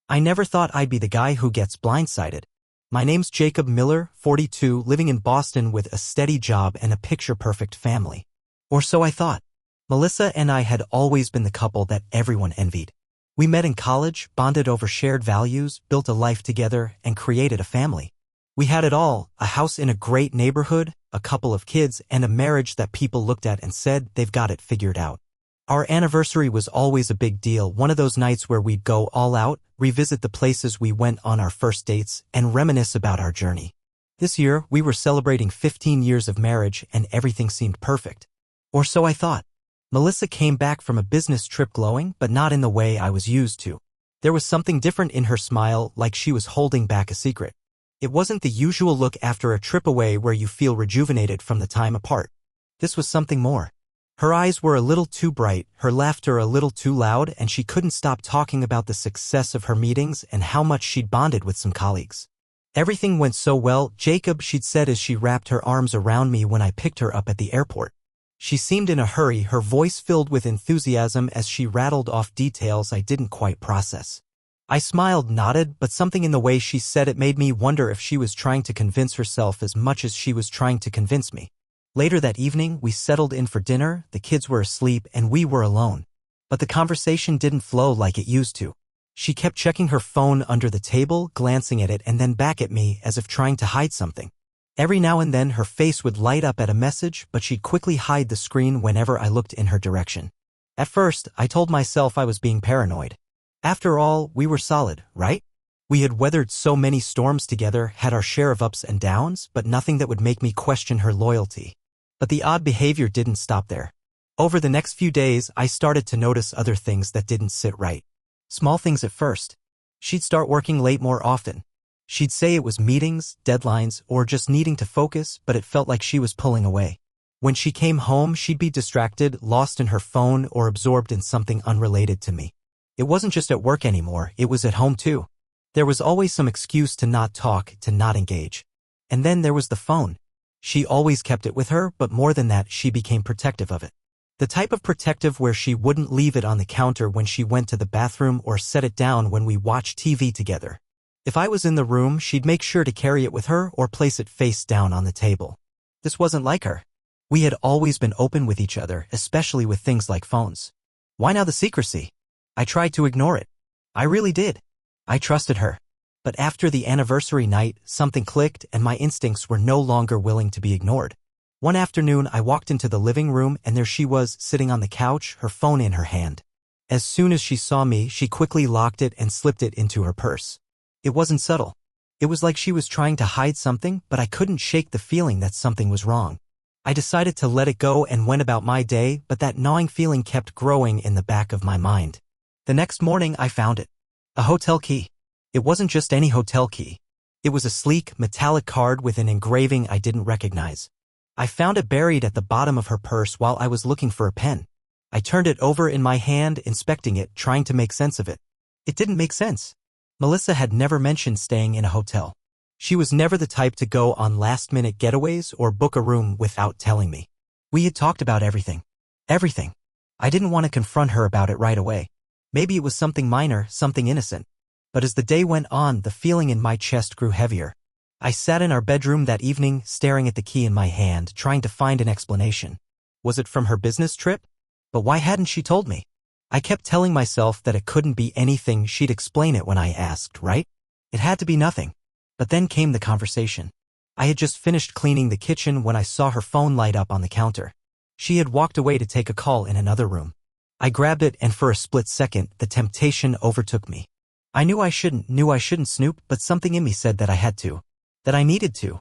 I never thought I'd be the guy who gets blindsided. My name's Jacob Miller, 42, living in Boston with a steady job and a picture-perfect family. Or so I thought. Melissa and I had always been the couple that everyone envied. We met in college, bonded over shared values, built a life together, and created a family. We had it all, a house in a great neighborhood, a couple of kids, and a marriage that people looked at and said they've got it figured out. Our anniversary was always a big deal, one of those nights where we'd go all out, revisit the places we went on our first dates, and reminisce about our journey. This year, we were celebrating 15 years of marriage and everything seemed perfect. Or so I thought. Melissa came back from a business trip glowing, but not in the way I was used to. There was something different in her smile, like she was holding back a secret. It wasn't the usual look after a trip away where you feel rejuvenated from the time apart. This was something more. Her eyes were a little too bright, her laughter a little too loud, and she couldn't stop talking about the success of her meetings and how much she'd bonded with some colleagues. Everything went so well, Jacob, she'd said as she wrapped her arms around me when I picked her up at the airport. She seemed in a hurry, her voice filled with enthusiasm as she rattled off details I didn't quite process. I smiled, nodded, but something in the way she said it made me wonder if she was trying to convince herself as much as she was trying to convince me. Later that evening, we settled in for dinner, the kids were asleep, and we were alone. But the conversation didn't flow like it used to. She kept checking her phone under the table, glancing at it and then back at me as if trying to hide something. Every now and then her face would light up at a message, but she'd quickly hide the screen whenever I looked in her direction. At first, I told myself I was being paranoid. After all, we were solid, right? We had weathered so many storms together, had our share of ups and downs, but nothing that would make me question her loyalty. But the odd behavior didn't stop there. Over the next few days, I started to notice other things that didn't sit right. Small things at first. She'd start working late more often. She'd say it was meetings, deadlines, or just needing to focus, but it felt like she was pulling away. When she came home, she'd be distracted, lost in her phone, or absorbed in something unrelated to me. It wasn't just at work anymore, it was at home too. There was always some excuse to not talk, to not engage. And then there was the phone. She always kept it with her, but more than that, she became protective of it. The type of protective where she wouldn't leave it on the counter when she went to the bathroom or set it down when we watched TV together. If I was in the room, she'd make sure to carry it with her or place it face down on the table. This wasn't like her. We had always been open with each other, especially with things like phones. Why now the secrecy? I tried to ignore it. I really did. I trusted her. But after the anniversary night, something clicked and my instincts were no longer willing to be ignored. One afternoon, I walked into the living room and there she was, sitting on the couch, her phone in her hand. As soon as she saw me, she quickly locked it and slipped it into her purse. It wasn't subtle. It was like she was trying to hide something, but I couldn't shake the feeling that something was wrong. I decided to let it go and went about my day, but that gnawing feeling kept growing in the back of my mind. The next morning, I found it. A hotel key. It wasn't just any hotel key. It was a sleek, metallic card with an engraving I didn't recognize. I found it buried at the bottom of her purse while I was looking for a pen. I turned it over in my hand, inspecting it, trying to make sense of it. It didn't make sense. Melissa had never mentioned staying in a hotel. She was never the type to go on last-minute getaways or book a room without telling me. We had talked about everything. Everything. I didn't want to confront her about it right away. Maybe it was something minor, something innocent. But as the day went on, the feeling in my chest grew heavier. I sat in our bedroom that evening, staring at the key in my hand, trying to find an explanation. Was it from her business trip? But why hadn't she told me? I kept telling myself that it couldn't be anything, she'd explain it when I asked, right? It had to be nothing. But then came the conversation. I had just finished cleaning the kitchen when I saw her phone light up on the counter. She had walked away to take a call in another room. I grabbed it and for a split second, the temptation overtook me. I knew I shouldn't snoop, but something in me said that I had to. That I needed to.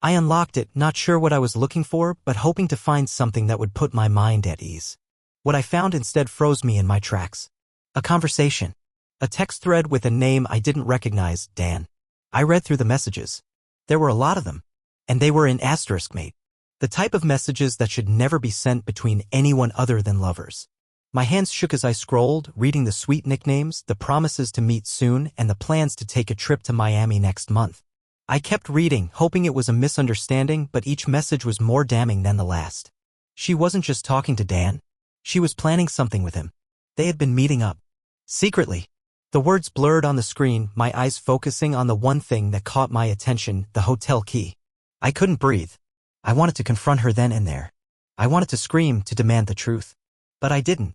I unlocked it, not sure what I was looking for, but hoping to find something that would put my mind at ease. What I found instead froze me in my tracks. A conversation. A text thread with a name I didn't recognize, Dan. I read through the messages. There were a lot of them. And they were in asterisk, mate. The type of messages that should never be sent between anyone other than lovers. My hands shook as I scrolled, reading the sweet nicknames, the promises to meet soon, and the plans to take a trip to Miami next month. I kept reading, hoping it was a misunderstanding, but each message was more damning than the last. She wasn't just talking to Dan. She was planning something with him. They had been meeting up. Secretly. The words blurred on the screen, my eyes focusing on the one thing that caught my attention, the hotel key. I couldn't breathe. I wanted to confront her then and there. I wanted to scream, to demand the truth. But I didn't.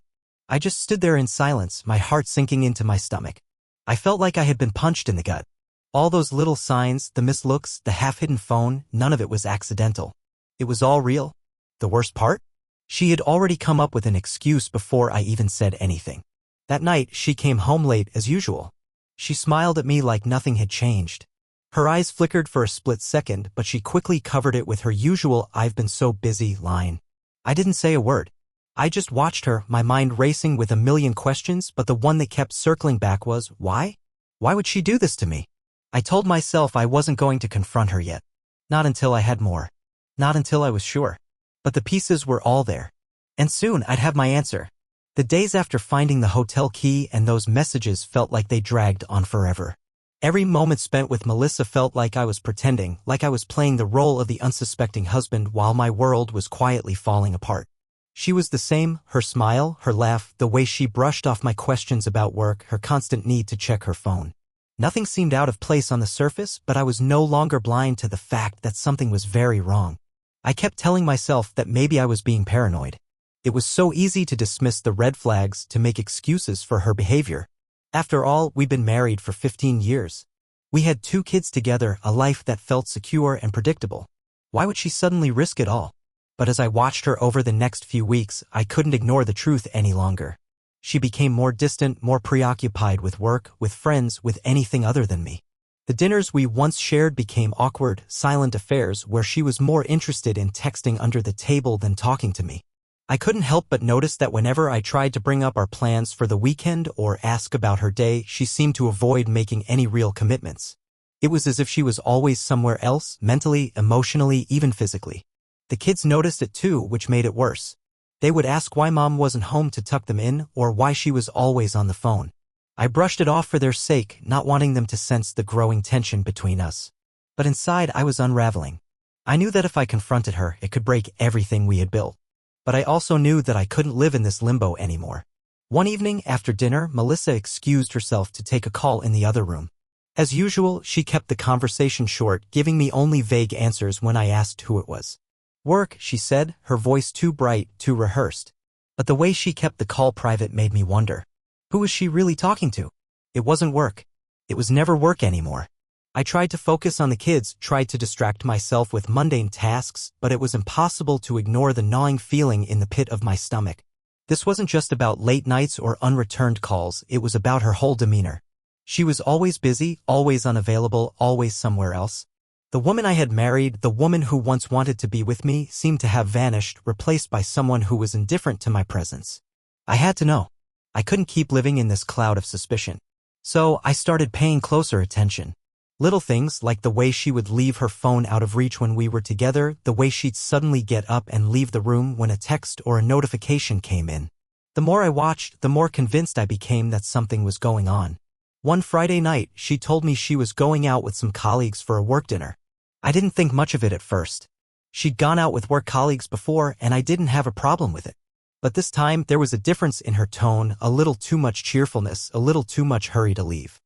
I just stood there in silence, my heart sinking into my stomach. I felt like I had been punched in the gut. All those little signs, the missed looks, the half-hidden phone, none of it was accidental. It was all real. The worst part? She had already come up with an excuse before I even said anything. That night, she came home late as usual. She smiled at me like nothing had changed. Her eyes flickered for a split second, but she quickly covered it with her usual "I've been so busy" line. I didn't say a word. I just watched her, my mind racing with a million questions, but the one that kept circling back was, why? Why would she do this to me? I told myself I wasn't going to confront her yet. Not until I had more. Not until I was sure. But the pieces were all there. And soon I'd have my answer. The days after finding the hotel key and those messages felt like they dragged on forever. Every moment spent with Melissa felt like I was pretending, like I was playing the role of the unsuspecting husband while my world was quietly falling apart. She was the same, her smile, her laugh, the way she brushed off my questions about work, her constant need to check her phone. Nothing seemed out of place on the surface, but I was no longer blind to the fact that something was very wrong. I kept telling myself that maybe I was being paranoid. It was so easy to dismiss the red flags, to make excuses for her behavior. After all, we'd been married for 15 years. We had 2 kids together, a life that felt secure and predictable. Why would she suddenly risk it all? But as I watched her over the next few weeks, I couldn't ignore the truth any longer. She became more distant, more preoccupied with work, with friends, with anything other than me. The dinners we once shared became awkward, silent affairs where she was more interested in texting under the table than talking to me. I couldn't help but notice that whenever I tried to bring up our plans for the weekend or ask about her day, she seemed to avoid making any real commitments. It was as if she was always somewhere else, mentally, emotionally, even physically. The kids noticed it too, which made it worse. They would ask why mom wasn't home to tuck them in, or why she was always on the phone. I brushed it off for their sake, not wanting them to sense the growing tension between us. But inside I was unraveling. I knew that if I confronted her, it could break everything we had built. But I also knew that I couldn't live in this limbo anymore. One evening, after dinner, Melissa excused herself to take a call in the other room. As usual, she kept the conversation short, giving me only vague answers when I asked who it was. "Work," she said, her voice too bright, too rehearsed. But the way she kept the call private made me wonder. Who was she really talking to? It wasn't work. It was never work anymore. I tried to focus on the kids, tried to distract myself with mundane tasks, but it was impossible to ignore the gnawing feeling in the pit of my stomach. This wasn't just about late nights or unreturned calls, it was about her whole demeanor. She was always busy, always unavailable, always somewhere else. The woman I had married, the woman who once wanted to be with me, seemed to have vanished, replaced by someone who was indifferent to my presence. I had to know. I couldn't keep living in this cloud of suspicion. So I started paying closer attention. Little things like the way she would leave her phone out of reach when we were together, the way she'd suddenly get up and leave the room when a text or a notification came in. The more I watched, the more convinced I became that something was going on. One Friday night, she told me she was going out with some colleagues for a work dinner. I didn't think much of it at first. She'd gone out with work colleagues before, and I didn't have a problem with it. But this time, there was a difference in her tone, a little too much cheerfulness, a little too much hurry to leave.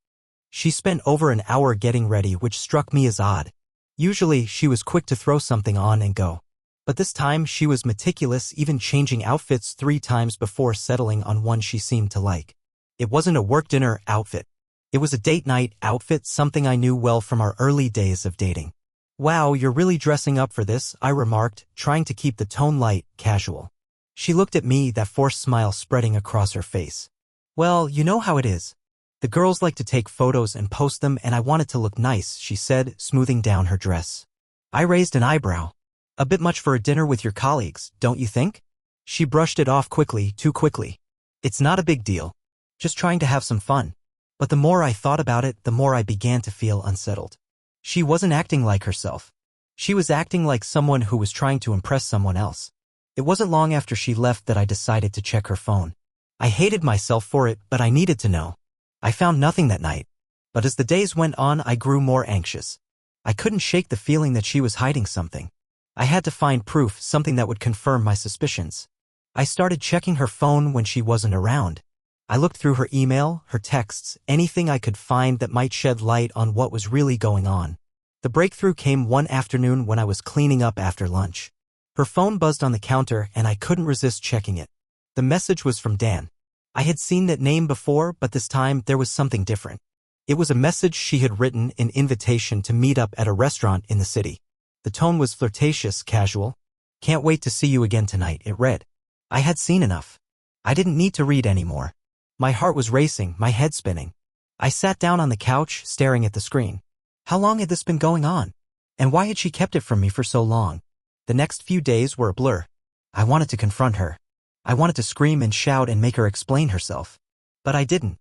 She spent over an hour getting ready, which struck me as odd. Usually, she was quick to throw something on and go. But this time, she was meticulous, even changing outfits 3 times before settling on one she seemed to like. It wasn't a work dinner outfit. It was a date night outfit, something I knew well from our early days of dating. "Wow, you're really dressing up for this," I remarked, trying to keep the tone light, casual. She looked at me, that forced smile spreading across her face. "Well, you know how it is. The girls like to take photos and post them, and I want it to look nice," she said, smoothing down her dress. I raised an eyebrow. "A bit much for a dinner with your colleagues, don't you think?" She brushed it off quickly, too quickly. "It's not a big deal. Just trying to have some fun." But the more I thought about it, the more I began to feel unsettled. She wasn't acting like herself. She was acting like someone who was trying to impress someone else. It wasn't long after she left that I decided to check her phone. I hated myself for it, but I needed to know. I found nothing that night. But as the days went on, I grew more anxious. I couldn't shake the feeling that she was hiding something. I had to find proof, something that would confirm my suspicions. I started checking her phone when she wasn't around. I looked through her email, her texts, anything I could find that might shed light on what was really going on. The breakthrough came one afternoon when I was cleaning up after lunch. Her phone buzzed on the counter and I couldn't resist checking it. The message was from Dan. I had seen that name before, but this time there was something different. It was a message she had written, an invitation to meet up at a restaurant in the city. The tone was flirtatious, casual. "Can't wait to see you again tonight," it read. I had seen enough. I didn't need to read anymore. My heart was racing, my head spinning. I sat down on the couch, staring at the screen. How long had this been going on? And why had she kept it from me for so long? The next few days were a blur. I wanted to confront her. I wanted to scream and shout and make her explain herself. But I didn't.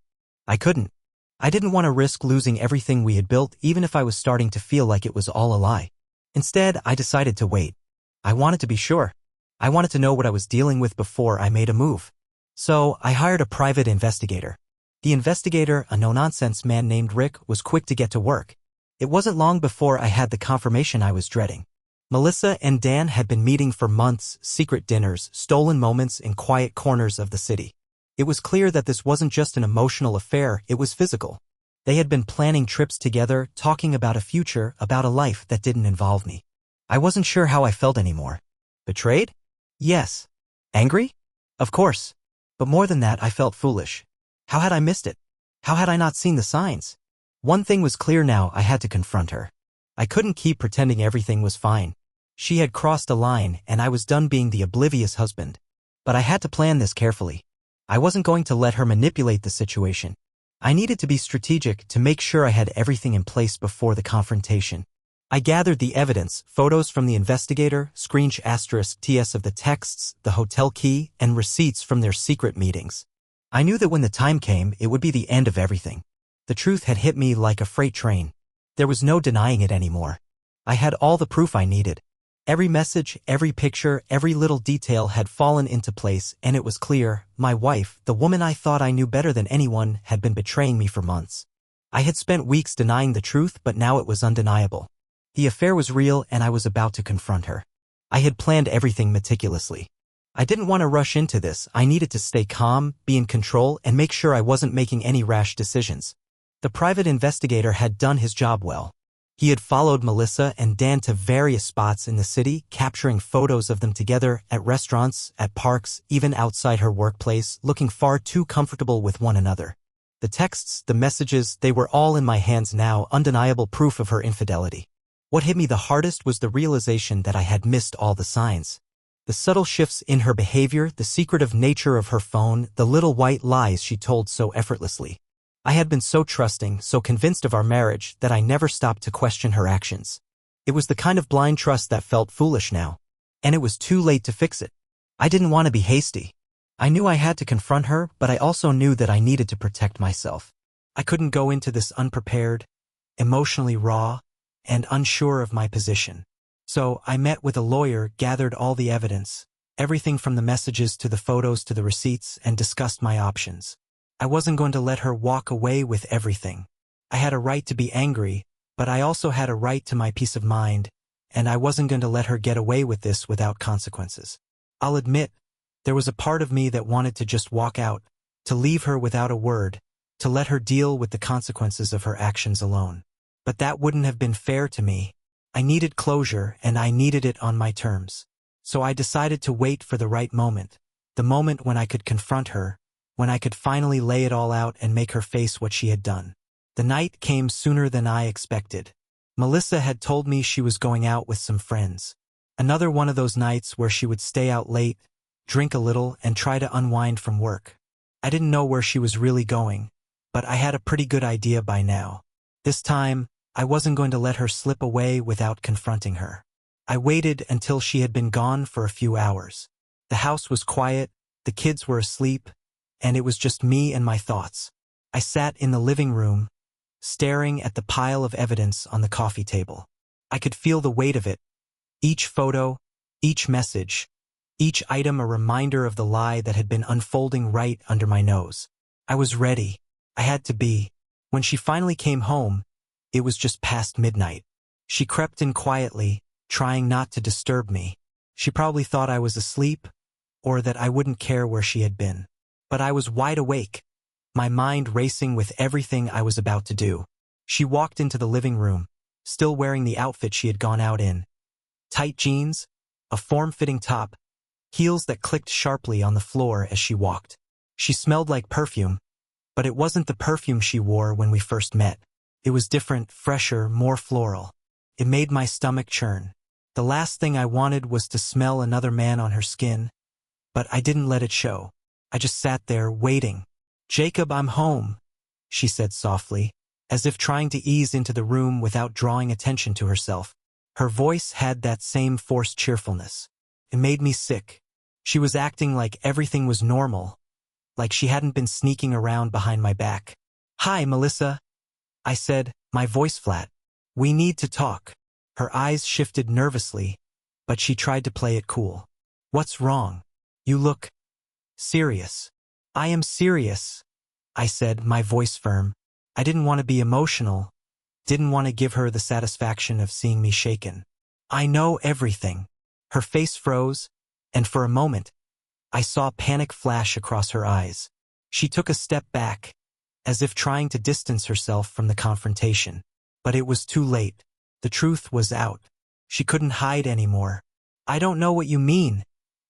I couldn't. I didn't want to risk losing everything we had built, even if I was starting to feel like it was all a lie. Instead, I decided to wait. I wanted to be sure. I wanted to know what I was dealing with before I made a move. So, I hired a private investigator. The investigator, a no-nonsense man named Rick, was quick to get to work. It wasn't long before I had the confirmation I was dreading. Melissa and Dan had been meeting for months, secret dinners, stolen moments in quiet corners of the city. It was clear that this wasn't just an emotional affair, it was physical. They had been planning trips together, talking about a future, about a life that didn't involve me. I wasn't sure how I felt anymore. Betrayed? Yes. Angry? Of course. But more than that, I felt foolish. How had I missed it? How had I not seen the signs? One thing was clear now, I had to confront her. I couldn't keep pretending everything was fine. She had crossed a line, and I was done being the oblivious husband. But I had to plan this carefully. I wasn't going to let her manipulate the situation. I needed to be strategic to make sure I had everything in place before the confrontation. I gathered the evidence, photos from the investigator, **TS of the texts, the hotel key, and receipts from their secret meetings. I knew that when the time came, it would be the end of everything. The truth had hit me like a freight train. There was no denying it anymore. I had all the proof I needed. Every message, every picture, every little detail had fallen into place, and it was clear, my wife, the woman I thought I knew better than anyone, had been betraying me for months. I had spent weeks denying the truth, but now it was undeniable. The affair was real, and I was about to confront her. I had planned everything meticulously. I didn't want to rush into this. I needed to stay calm, be in control, and make sure I wasn't making any rash decisions. The private investigator had done his job well. He had followed Melissa and Dan to various spots in the city, capturing photos of them together at restaurants, at parks, even outside her workplace, looking far too comfortable with one another. The texts, the messages, they were all in my hands now, undeniable proof of her infidelity. What hit me the hardest was the realization that I had missed all the signs. The subtle shifts in her behavior, the secretive nature of her phone, the little white lies she told so effortlessly. I had been so trusting, so convinced of our marriage, that I never stopped to question her actions. It was the kind of blind trust that felt foolish now. And it was too late to fix it. I didn't want to be hasty. I knew I had to confront her, but I also knew that I needed to protect myself. I couldn't go into this unprepared, emotionally raw, and unsure of my position. So I met with a lawyer, gathered all the evidence, everything from the messages to the photos to the receipts, and discussed my options. I wasn't going to let her walk away with everything. I had a right to be angry, but I also had a right to my peace of mind, and I wasn't going to let her get away with this without consequences. I'll admit, there was a part of me that wanted to just walk out, to leave her without a word, to let her deal with the consequences of her actions alone. But that wouldn't have been fair to me. I needed closure, and I needed it on my terms. So I decided to wait for the right moment, the moment when I could confront her, when I could finally lay it all out and make her face what she had done. The night came sooner than I expected. Melissa had told me she was going out with some friends. Another one of those nights where she would stay out late, drink a little, and try to unwind from work. I didn't know where she was really going, but I had a pretty good idea by now. This time, I wasn't going to let her slip away without confronting her. I waited until she had been gone for a few hours. The house was quiet, the kids were asleep, and it was just me and my thoughts. I sat in the living room, staring at the pile of evidence on the coffee table. I could feel the weight of it. Each photo, each message, each item a reminder of the lie that had been unfolding right under my nose. I was ready. I had to be. When she finally came home, it was just past midnight. She crept in quietly, trying not to disturb me. She probably thought I was asleep, or that I wouldn't care where she had been. But I was wide awake. my mind racing with everything I was about to do. She walked into the living room, still wearing the outfit she had gone out in. Tight jeans, a form-fitting top, heels that clicked sharply on the floor as she walked. She smelled like perfume, but it wasn't the perfume she wore when we first met. It was different, fresher, more floral. It made my stomach churn. The last thing I wanted was to smell another man on her skin, but I didn't let it show. I just sat there, waiting. "Jacob, I'm home," she said softly, as if trying to ease into the room without drawing attention to herself. Her voice had that same forced cheerfulness. It made me sick. She was acting like everything was normal, like she hadn't been sneaking around behind my back. "Hi, Melissa," I said, my voice flat. "We need to talk." Her eyes shifted nervously, but she tried to play it cool. "What's wrong? You look serious." "I am serious," I said, my voice firm. I didn't want to be emotional, didn't want to give her the satisfaction of seeing me shaken. "I know everything." Her face froze, and for a moment, I saw panic flash across her eyes. She took a step back, as if trying to distance herself from the confrontation. But it was too late. The truth was out. She couldn't hide anymore. "I don't know what you mean,"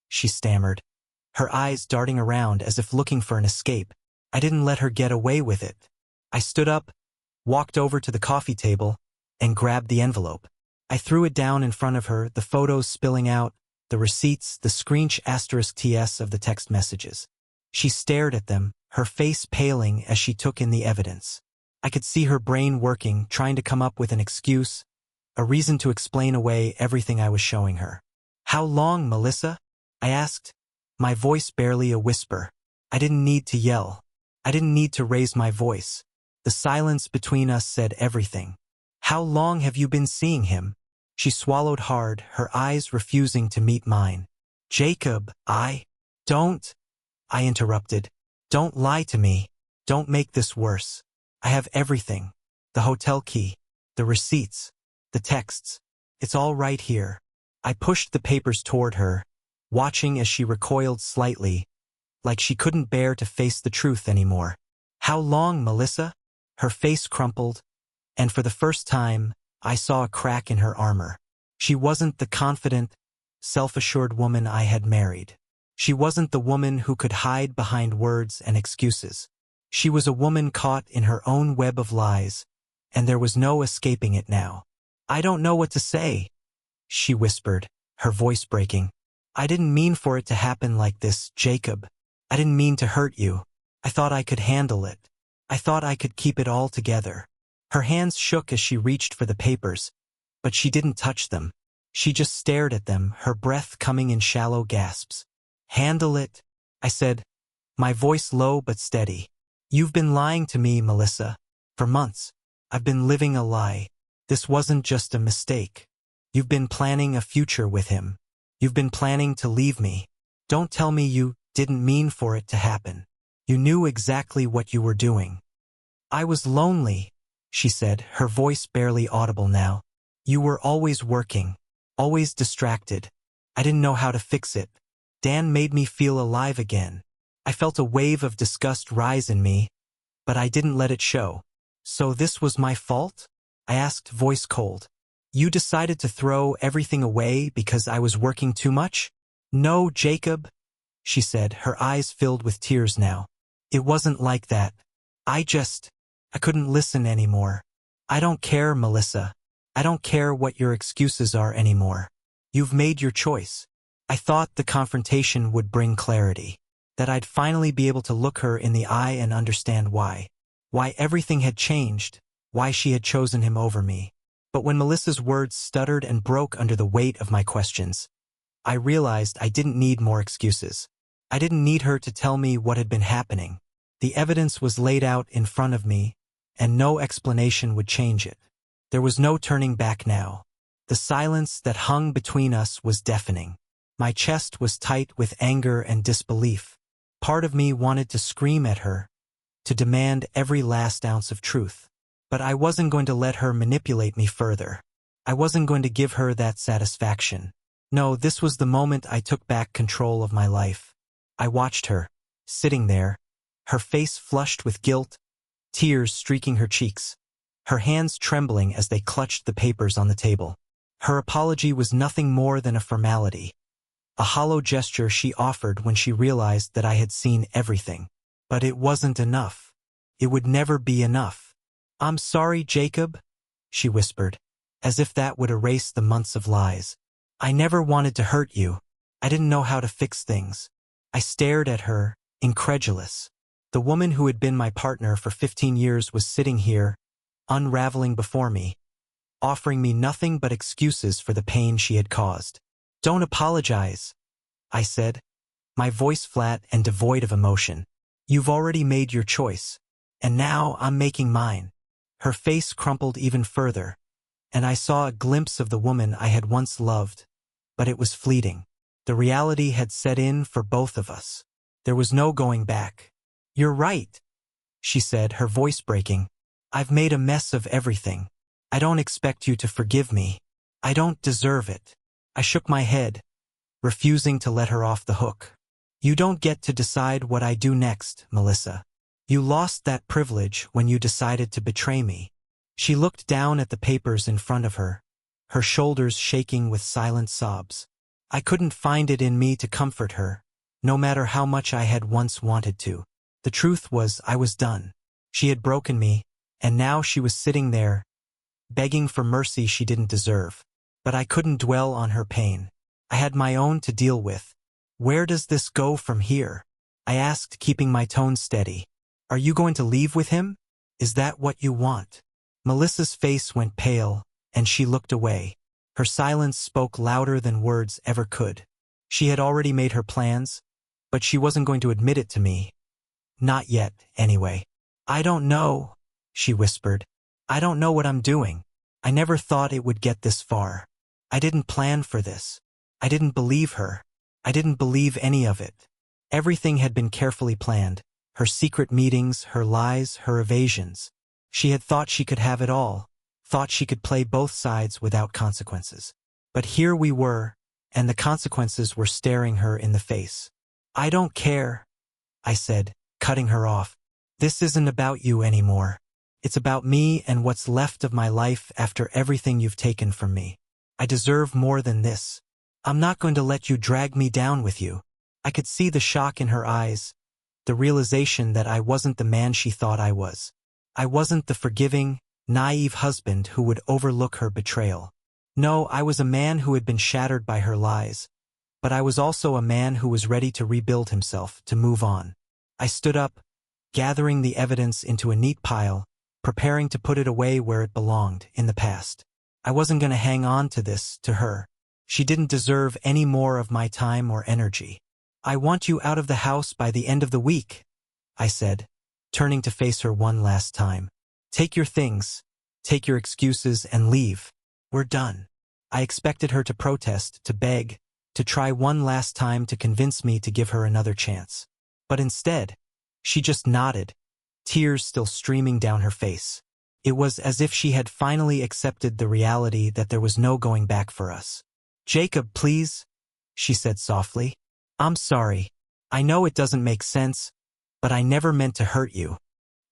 she stammered, her eyes darting around as if looking for an escape. I didn't let her get away with it. I stood up, walked over to the coffee table, and grabbed the envelope. I threw it down in front of her, the photos spilling out, the receipts, the **TS of the text messages. She stared at them, her face paling as she took in the evidence. I could see her brain working, trying to come up with an excuse, a reason to explain away everything I was showing her. "How long, Melissa?" I asked, my voice barely a whisper. I didn't need to yell. I didn't need to raise my voice. The silence between us said everything. "How long have you been seeing him?" She swallowed hard, her eyes refusing to meet mine. "Jacob, don't," I interrupted. "Don't lie to me. Don't make this worse. I have everything. The hotel key, the receipts, the texts. It's all right here." I pushed the papers toward her, watching as she recoiled slightly, like she couldn't bear to face the truth anymore. "How long, Melissa?" Her face crumpled, and for the first time, I saw a crack in her armor. She wasn't the confident, self-assured woman I had married. She wasn't the woman who could hide behind words and excuses. She was a woman caught in her own web of lies, and there was no escaping it now. "I don't know what to say," she whispered, her voice breaking. "I didn't mean for it to happen like this, Jacob. I didn't mean to hurt you. I thought I could handle it. I thought I could keep it all together." Her hands shook as she reached for the papers, but she didn't touch them. She just stared at them, her breath coming in shallow gasps. "Handle it," I said, my voice low but steady. "You've been lying to me, Melissa. For months, I've been living a lie. This wasn't just a mistake. You've been planning a future with him. You've been planning to leave me. Don't tell me you didn't mean for it to happen. You knew exactly what you were doing." "I was lonely," she said, her voice barely audible now. "You were always working, always distracted. I didn't know how to fix it. Dan made me feel alive again." I felt a wave of disgust rise in me, but I didn't let it show. "So this was my fault?" I asked, voice cold. "You decided to throw everything away because I was working too much?" "No, Jacob," she said, her eyes filled with tears now. "It wasn't like that. I couldn't listen anymore. I don't care, Melissa. I don't care what your excuses are anymore. You've made your choice." I thought the confrontation would bring clarity, that I'd finally be able to look her in the eye and understand why everything had changed, why she had chosen him over me. But when Melissa's words stuttered and broke under the weight of my questions, I realized I didn't need more excuses. I didn't need her to tell me what had been happening. The evidence was laid out in front of me, and no explanation would change it. There was no turning back now. The silence that hung between us was deafening. My chest was tight with anger and disbelief. Part of me wanted to scream at her, to demand every last ounce of truth. But I wasn't going to let her manipulate me further. I wasn't going to give her that satisfaction. No, this was the moment I took back control of my life. I watched her, sitting there, her face flushed with guilt, tears streaking her cheeks, her hands trembling as they clutched the papers on the table. Her apology was nothing more than a formality, a hollow gesture she offered when she realized that I had seen everything. But it wasn't enough. It would never be enough. "I'm sorry, Jacob," she whispered, as if that would erase the months of lies. "I never wanted to hurt you. I didn't know how to fix things." I stared at her, incredulous. The woman who had been my partner for 15 years was sitting here, unraveling before me, offering me nothing but excuses for the pain she had caused. "Don't apologize," I said, my voice flat and devoid of emotion. "You've already made your choice, and now I'm making mine." Her face crumpled even further, and I saw a glimpse of the woman I had once loved, but it was fleeting. The reality had set in for both of us. There was no going back. "You're right," she said, her voice breaking. "I've made a mess of everything. I don't expect you to forgive me. I don't deserve it." I shook my head, refusing to let her off the hook. "You don't get to decide what I do next, Melissa. You lost that privilege when you decided to betray me." She looked down at the papers in front of her, her shoulders shaking with silent sobs. I couldn't find it in me to comfort her, no matter how much I had once wanted to. The truth was I was done. She had broken me, and now she was sitting there, begging for mercy she didn't deserve. But I couldn't dwell on her pain. I had my own to deal with. "Where does this go from here?" I asked, keeping my tone steady. "Are you going to leave with him? Is that what you want?" Melissa's face went pale, and she looked away. Her silence spoke louder than words ever could. She had already made her plans, but she wasn't going to admit it to me. Not yet, anyway. "I don't know," she whispered. "I don't know what I'm doing. I never thought it would get this far. I didn't plan for this. I didn't believe her. I didn't believe any of it." Everything had been carefully planned. Her secret meetings, her lies, her evasions. She had thought she could have it all, thought she could play both sides without consequences. But here we were, and the consequences were staring her in the face. "I don't care," I said, cutting her off. "This isn't about you anymore. It's about me and what's left of my life after everything you've taken from me. I deserve more than this. I'm not going to let you drag me down with you." I could see the shock in her eyes, the realization that I wasn't the man she thought I was. I wasn't the forgiving, naive husband who would overlook her betrayal. No, I was a man who had been shattered by her lies, but I was also a man who was ready to rebuild himself, to move on. I stood up, gathering the evidence into a neat pile, preparing to put it away where it belonged, in the past. I wasn't going to hang on to this, to her. She didn't deserve any more of my time or energy. "I want you out of the house by the end of the week," I said, turning to face her one last time. "Take your things, take your excuses, and leave. We're done." I expected her to protest, to beg, to try one last time to convince me to give her another chance. But instead, she just nodded, tears still streaming down her face. It was as if she had finally accepted the reality that there was no going back for us. "Jacob, please," she said softly. "I'm sorry. I know it doesn't make sense, but I never meant to hurt you."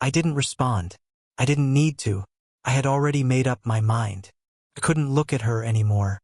I didn't respond. I didn't need to. I had already made up my mind. I couldn't look at her anymore.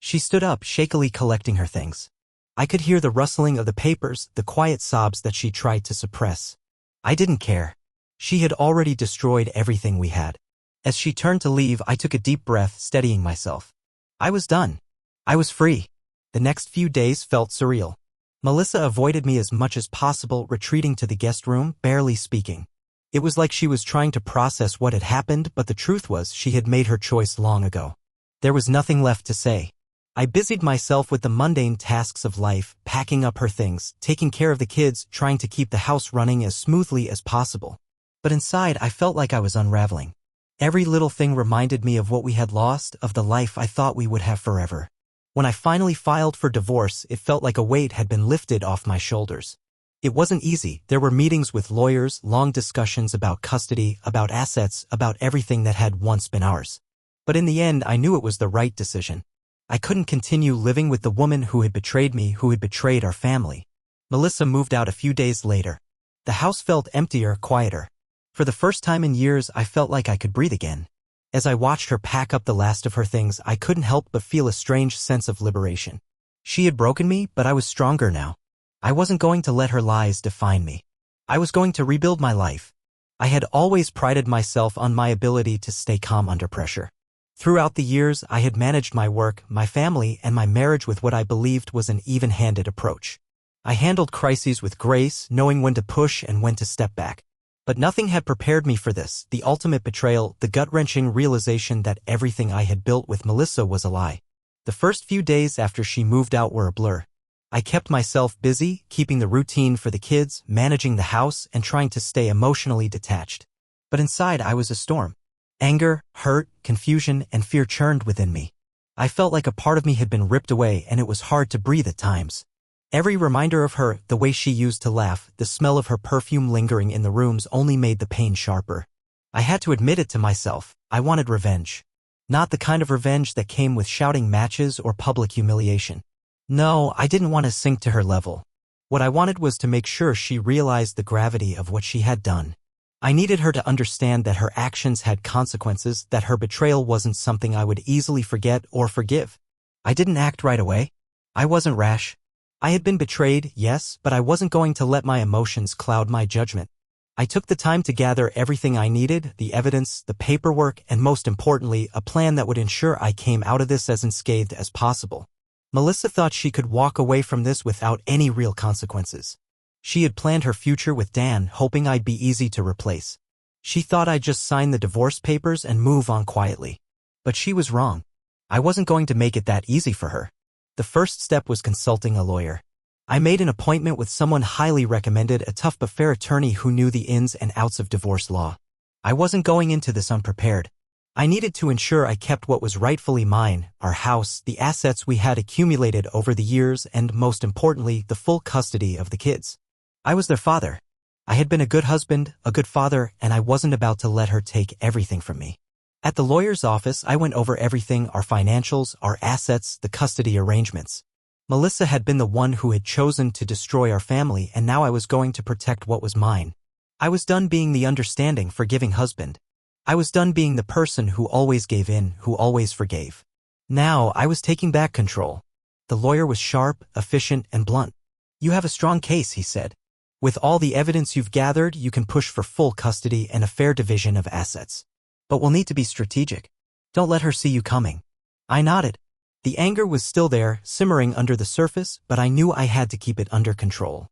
She stood up, shakily collecting her things. I could hear the rustling of the papers, the quiet sobs that she tried to suppress. I didn't care. She had already destroyed everything we had. As she turned to leave, I took a deep breath, steadying myself. I was done. I was free. The next few days felt surreal. Melissa avoided me as much as possible, retreating to the guest room, barely speaking. It was like she was trying to process what had happened, but the truth was she had made her choice long ago. There was nothing left to say. I busied myself with the mundane tasks of life, packing up her things, taking care of the kids, trying to keep the house running as smoothly as possible. But inside, I felt like I was unraveling. Every little thing reminded me of what we had lost, of the life I thought we would have forever. When I finally filed for divorce, it felt like a weight had been lifted off my shoulders. It wasn't easy. There were meetings with lawyers, long discussions about custody, about assets, about everything that had once been ours. But in the end, I knew it was the right decision. I couldn't continue living with the woman who had betrayed me, who had betrayed our family. Melissa moved out a few days later. The house felt emptier, quieter. For the first time in years, I felt like I could breathe again. As I watched her pack up the last of her things, I couldn't help but feel a strange sense of liberation. She had broken me, but I was stronger now. I wasn't going to let her lies define me. I was going to rebuild my life. I had always prided myself on my ability to stay calm under pressure. Throughout the years, I had managed my work, my family, and my marriage with what I believed was an even-handed approach. I handled crises with grace, knowing when to push and when to step back. But nothing had prepared me for this, the ultimate betrayal, the gut-wrenching realization that everything I had built with Melissa was a lie. The first few days after she moved out were a blur. I kept myself busy, keeping the routine for the kids, managing the house, and trying to stay emotionally detached. But inside I was a storm. Anger, hurt, confusion, and fear churned within me. I felt like a part of me had been ripped away, and it was hard to breathe at times. Every reminder of her, the way she used to laugh, the smell of her perfume lingering in the rooms only made the pain sharper. I had to admit it to myself. I wanted revenge. Not the kind of revenge that came with shouting matches or public humiliation. No, I didn't want to sink to her level. What I wanted was to make sure she realized the gravity of what she had done. I needed her to understand that her actions had consequences, that her betrayal wasn't something I would easily forget or forgive. I didn't act right away. I wasn't rash. I had been betrayed, yes, but I wasn't going to let my emotions cloud my judgment. I took the time to gather everything I needed, the evidence, the paperwork, and most importantly, a plan that would ensure I came out of this as unscathed as possible. Melissa thought she could walk away from this without any real consequences. She had planned her future with Dan, hoping I'd be easy to replace. She thought I'd just sign the divorce papers and move on quietly. But she was wrong. I wasn't going to make it that easy for her. The first step was consulting a lawyer. I made an appointment with someone highly recommended, a tough but fair attorney who knew the ins and outs of divorce law. I wasn't going into this unprepared. I needed to ensure I kept what was rightfully mine, our house, the assets we had accumulated over the years, and most importantly, the full custody of the kids. I was their father. I had been a good husband, a good father, and I wasn't about to let her take everything from me. At the lawyer's office, I went over everything, our financials, our assets, the custody arrangements. Melissa had been the one who had chosen to destroy our family, and now I was going to protect what was mine. I was done being the understanding, forgiving husband. I was done being the person who always gave in, who always forgave. Now I was taking back control. The lawyer was sharp, efficient, and blunt. "You have a strong case," he said. "With all the evidence you've gathered, you can push for full custody and a fair division of assets. But we'll need to be strategic. Don't let her see you coming." I nodded. The anger was still there, simmering under the surface, but I knew I had to keep it under control.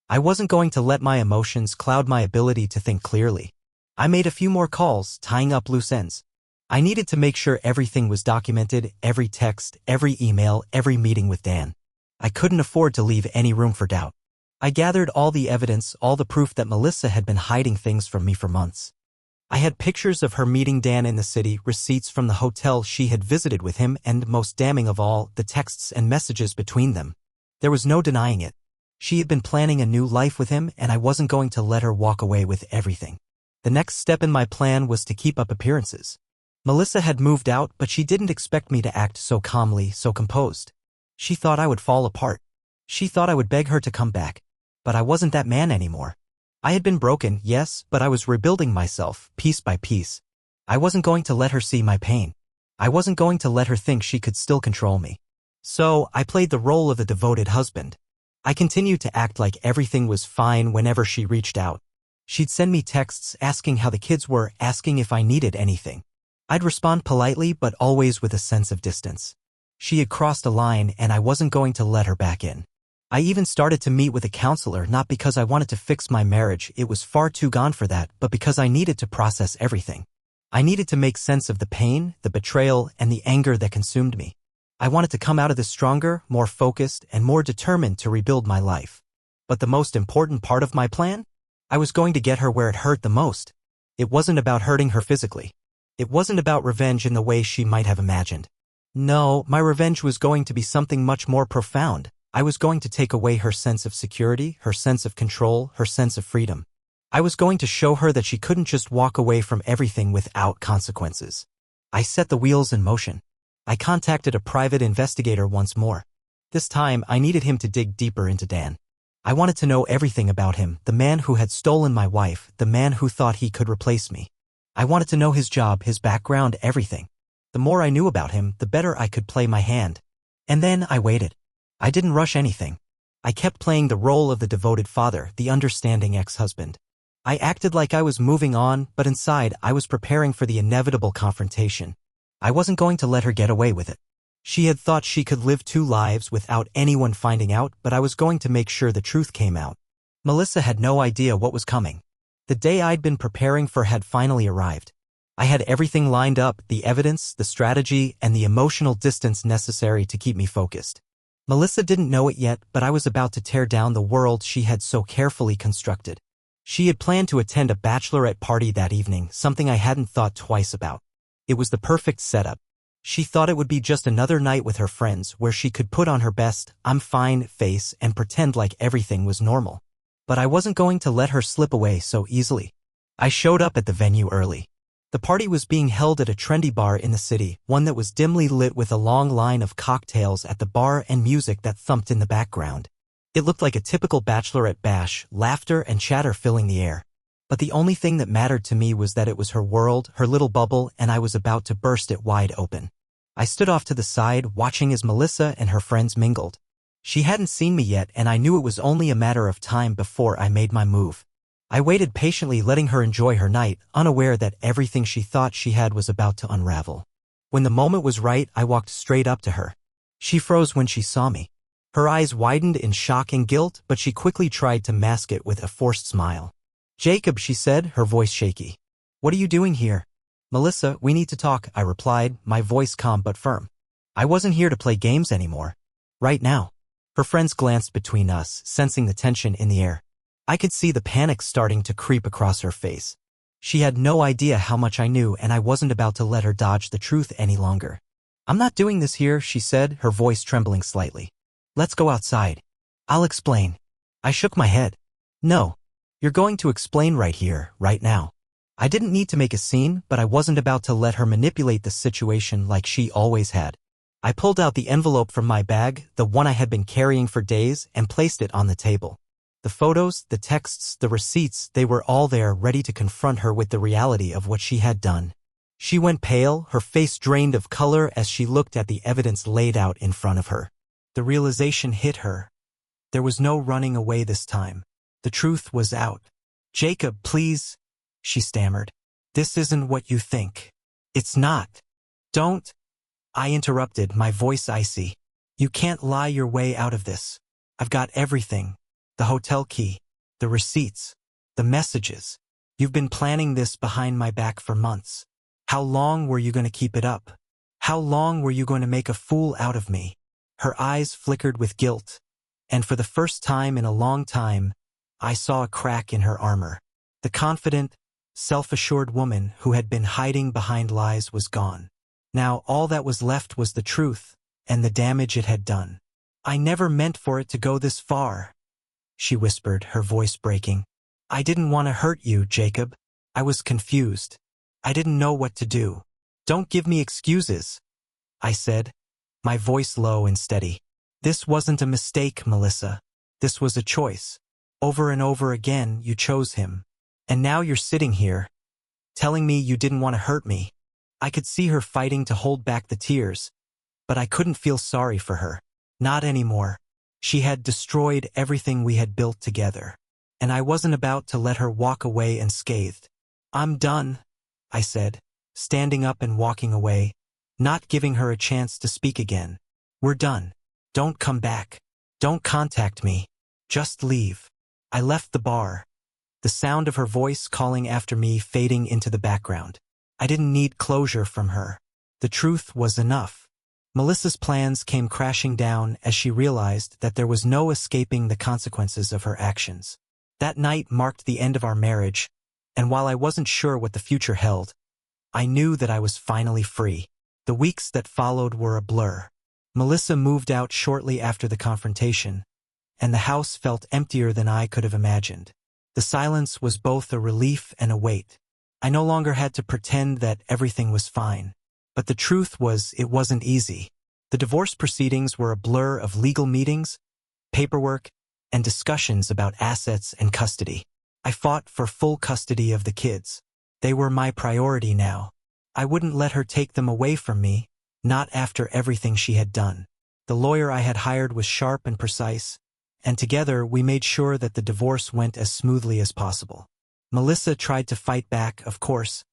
I wasn't going to let my emotions cloud my ability to think clearly. I made a few more calls, tying up loose ends. I needed to make sure everything was documented, every text, every email, every meeting with Dan. I couldn't afford to leave any room for doubt. I gathered all the evidence, all the proof that Melissa had been hiding things from me for months. I had pictures of her meeting Dan in the city, receipts from the hotel she had visited with him, and most damning of all, the texts and messages between them. There was no denying it. She had been planning a new life with him, and I wasn't going to let her walk away with everything. The next step in my plan was to keep up appearances. Melissa had moved out, but she didn't expect me to act so calmly, so composed. She thought I would fall apart. She thought I would beg her to come back. But I wasn't that man anymore. I had been broken, yes, but I was rebuilding myself, piece by piece. I wasn't going to let her see my pain. I wasn't going to let her think she could still control me. So, I played the role of the devoted husband. I continued to act like everything was fine whenever she reached out. She'd send me texts asking how the kids were, asking if I needed anything. I'd respond politely, but always with a sense of distance. She had crossed a line, and I wasn't going to let her back in. I even started to meet with a counselor, not because I wanted to fix my marriage, it was far too gone for that, but because I needed to process everything. I needed to make sense of the pain, the betrayal, and the anger that consumed me. I wanted to come out of this stronger, more focused, and more determined to rebuild my life. But the most important part of my plan? I was going to get her where it hurt the most. It wasn't about hurting her physically. It wasn't about revenge in the way she might have imagined. No, my revenge was going to be something much more profound. I was going to take away her sense of security, her sense of control, her sense of freedom. I was going to show her that she couldn't just walk away from everything without consequences. I set the wheels in motion. I contacted a private investigator once more. This time, I needed him to dig deeper into Dan. I wanted to know everything about him, the man who had stolen my wife, the man who thought he could replace me. I wanted to know his job, his background, everything. The more I knew about him, the better I could play my hand. And then I waited. I didn't rush anything. I kept playing the role of the devoted father, the understanding ex-husband. I acted like I was moving on, but inside I was preparing for the inevitable confrontation. I wasn't going to let her get away with it. She had thought she could live 2 lives without anyone finding out, but I was going to make sure the truth came out. Melissa had no idea what was coming. The day I'd been preparing for had finally arrived. I had everything lined up, the evidence, the strategy, and the emotional distance necessary to keep me focused. Melissa didn't know it yet, but I was about to tear down the world she had so carefully constructed. She had planned to attend a bachelorette party that evening, something I hadn't thought twice about. It was the perfect setup. She thought it would be just another night with her friends where she could put on her best "I'm fine" face and pretend like everything was normal. But I wasn't going to let her slip away so easily. I showed up at the venue early. The party was being held at a trendy bar in the city, one that was dimly lit with a long line of cocktails at the bar and music that thumped in the background. It looked like a typical bachelorette bash, laughter and chatter filling the air. But the only thing that mattered to me was that it was her world, her little bubble, and I was about to burst it wide open. I stood off to the side, watching as Melissa and her friends mingled. She hadn't seen me yet, and I knew it was only a matter of time before I made my move. I waited patiently, letting her enjoy her night, unaware that everything she thought she had was about to unravel. When the moment was right, I walked straight up to her. She froze when she saw me. Her eyes widened in shock and guilt, but she quickly tried to mask it with a forced smile. "Jacob," she said, her voice shaky. "What are you doing here?" "Melissa, we need to talk," I replied, my voice calm but firm. I wasn't here to play games anymore. Right now. Her friends glanced between us, sensing the tension in the air. I could see the panic starting to creep across her face. She had no idea how much I knew, and I wasn't about to let her dodge the truth any longer. "I'm not doing this here," she said, her voice trembling slightly. "Let's go outside. I'll explain." I shook my head. "No. You're going to explain right here, right now." I didn't need to make a scene, but I wasn't about to let her manipulate the situation like she always had. I pulled out the envelope from my bag, the one I had been carrying for days, and placed it on the table. The photos, the texts, the receipts, they were all there, ready to confront her with the reality of what she had done. She went pale, her face drained of color as she looked at the evidence laid out in front of her. The realization hit her. There was no running away this time. The truth was out. "Jacob, please," she stammered. "This isn't what you think. It's not. Don't." I interrupted, my voice icy. "You can't lie your way out of this. I've got everything. The hotel key, the receipts, the messages. You've been planning this behind my back for months. How long were you going to keep it up? How long were you going to make a fool out of me?" Her eyes flickered with guilt, and for the first time in a long time, I saw a crack in her armor. The confident, self-assured woman who had been hiding behind lies was gone. Now all that was left was the truth, and the damage it had done. "I never meant for it to go this far," she whispered, her voice breaking. "I didn't want to hurt you, Jacob. I was confused. I didn't know what to do." "Don't give me excuses," I said, my voice low and steady. "This wasn't a mistake, Melissa. This was a choice. Over and over again, you chose him. And now you're sitting here, telling me you didn't want to hurt me." I could see her fighting to hold back the tears, but I couldn't feel sorry for her. Not anymore. She had destroyed everything we had built together, and I wasn't about to let her walk away unscathed. "I'm done," I said, standing up and walking away, not giving her a chance to speak again. "We're done. Don't come back. Don't contact me. Just leave." I left the bar, the sound of her voice calling after me fading into the background. I didn't need closure from her. The truth was enough. Melissa's plans came crashing down as she realized that there was no escaping the consequences of her actions. That night marked the end of our marriage, and while I wasn't sure what the future held, I knew that I was finally free. The weeks that followed were a blur. Melissa moved out shortly after the confrontation, and the house felt emptier than I could have imagined. The silence was both a relief and a weight. I no longer had to pretend that everything was fine. But the truth was, it wasn't easy. The divorce proceedings were a blur of legal meetings, paperwork, and discussions about assets and custody. I fought for full custody of the kids. They were my priority now. I wouldn't let her take them away from me, not after everything she had done. The lawyer I had hired was sharp and precise, and together we made sure that the divorce went as smoothly as possible. Melissa tried to fight back, of course,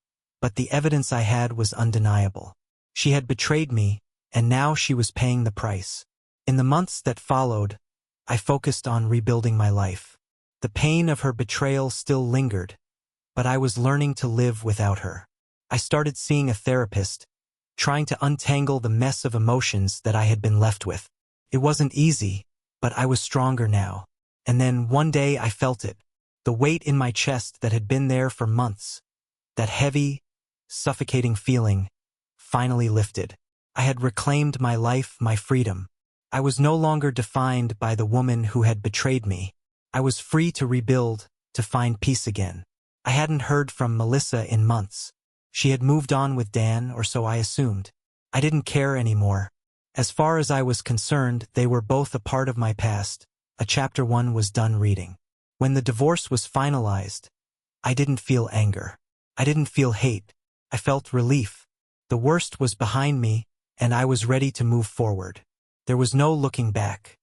but the evidence I had was undeniable. She had betrayed me, and now she was paying the price. In the months that followed, I focused on rebuilding my life. The pain of her betrayal still lingered, but I was learning to live without her. I started seeing a therapist, trying to untangle the mess of emotions that I had been left with. It wasn't easy, but I was stronger now. And then one day I felt it, the weight in my chest that had been there for months. That heavy, suffocating feeling finally lifted. I had reclaimed my life, my freedom. I was no longer defined by the woman who had betrayed me. I was free to rebuild, to find peace again. I hadn't heard from Melissa in months. She had moved on with Dan, or so I assumed. I didn't care anymore. As far as I was concerned, they were both a part of my past. A chapter 1 was done reading. When the divorce was finalized, I didn't feel anger. I didn't feel hate. I felt relief. The worst was behind me, and I was ready to move forward. There was no looking back.